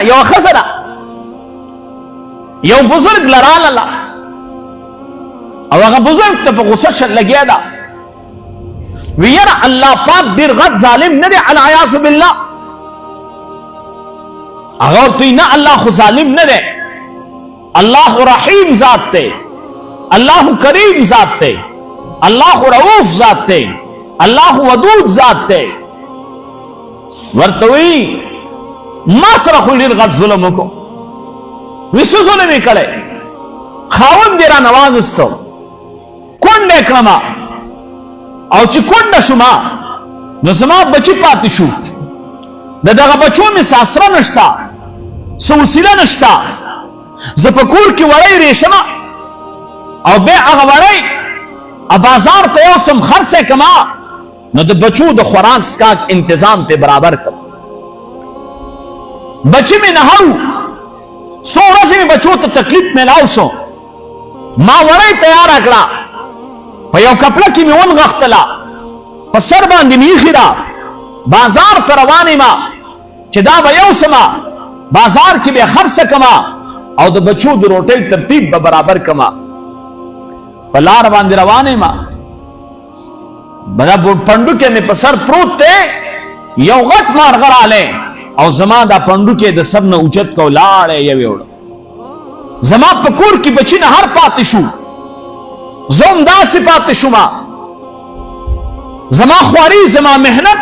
یو خزره یو بزرگ لراله او هغه بزرگ ته په غصه شل لګیا ده ویره الله پاک ډیر غټ ظالم نه دی العیاذ بالله هغه ته نه الله خو ظالم نه دی الله رحیم ذات ته الله کریم ذات ته الله رؤوف ذات ته الله ودود ذات ته ورتوی ما سره خو ډیر غټ ظلم وکړو وسو ظلم یې کړی خاوند دې را نواغستو کونډه کړم او چې کونډه شوم نو زما بچی پاتې شو دغه بچو مې ساسره نشتا سوسیله نشتا زه په کور کې وړی ریشم او به هغه وړی بازار ته یوسم خرڅه کما نو د بچو د خوراک سکاک انتظام ته برابر کړ بچی مې نه هو سو ورځې مې بچو ته تکلیف ملاو شو ما وړی تیار کړه په یو کپړه کې مې ونغښتله په سر باندې مې ایښې ده بازار ته روان یم چې دا به یوسمه بازار کې به خرڅه کما او د بچو د روټۍ ترتیب به برابر کما په لار باندې روان یم دا پنډوکې مې په سر پروت دی یو غټ مارغه رالی او زما دا پنډوکې د سر نه اوچت کو لاړې یوې وړه زما په کور کې بچی نه هر پاتې شو زوم داسې پاتې شوما زما خواري زما محنت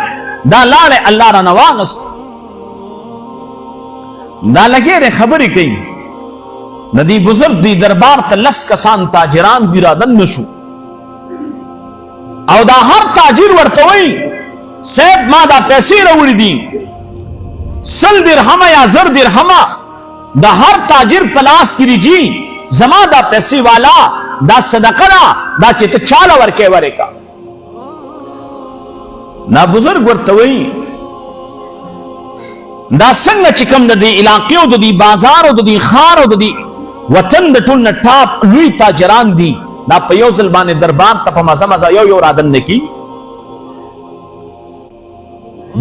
دا لاړې الله را نواغست دا لګېرې خبرې کوي د دې بزرګ دی دربار ته 10 کسان تاجران دي رادن نشو او دا هر تاجر ورته وایي صاحب ما دا پیسې راوړي دي 100 درهمه یا 1000 درهمه دا هر تاجر پلاس کی جی زما دا پیسې والا دا صدقه دا چې ته چاله ورکې ورکا نا بزرگ ورته وایي دا څنګه چې کوم د دې علاقې او د دې بازار او د دې خار او د دې وطن د ټول نه ټاپ لوی تاجران دي دا په یو ځل باندې دربار ته په مزه مزه یو رادن نه کی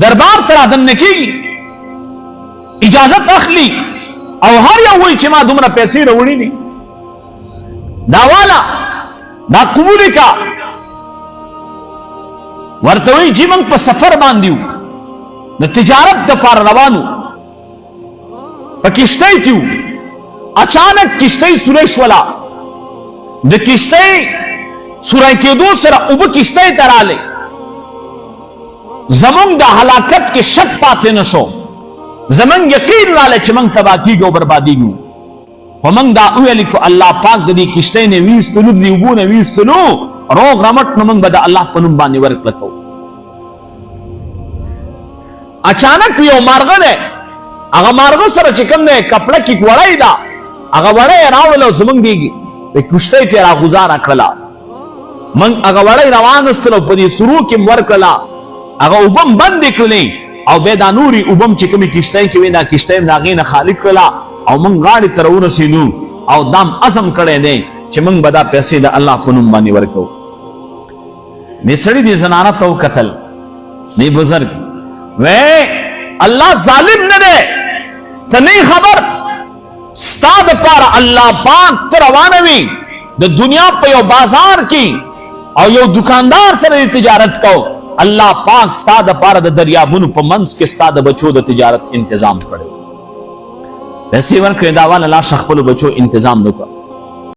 دربار ته رادن نه کی اجازت اخلي او هر یو وایي چې ما دومره پیسې راوړي دي دا والا دا قبول کا ورته وایي چې موږ په سفر باندې یو د تجارت د پاره روانو په کشتۍ کې یو اچانک کشتۍ سوری شوله د کشتۍ سوری کېدو سره اوبه کشتۍ ته راغلې زمونږ د هلاکت کې شک پاتې نه شو زمونږ یقین راغلی چې موږ تباه کېږو او بربادېږو خو موږ دا وویلې کو الله پاک د دې کشتۍ نه ویستلو د دې اوبو نه ویستلو روغ رمټ نو موږ به د الله په نوم باندې ورکړه کوو اچانک یو مارغه دی هغه مارغه سره چې کوم دی کپړه کې وړی ده هغه وړی یې راوړله او زموږ دې کشتۍ ته یې راغوزاره کړله موږ هغه وړی راوانستله په دې سرو کې م ورکړله هغه اوبه م بندې کړلې او بیا دا نورې اوبه م چې کومې کشتۍ کې وې دا کشتۍ م د هغې نه خالي کړله او موږ غاړې ته راورسېدو او دا م عزم کړی دی چې موږ به دا پیسې د الله په نوم باندې ورکوو دې سړي دې زنانه ته وکتل دې بزرګ وې الله ظالم نه دی ته نه خبر ستا دپاره الله پاک ته روانوي د دنیا په یو بازار کې او یو دکاندار سره تجارت کو الله پاک ستا دپاره د دریابونو په منځ کې ستا د بچو د تجارت انتظام کړی پیسې ورکړې دا والا لا خپلو بچو انتظام نکړه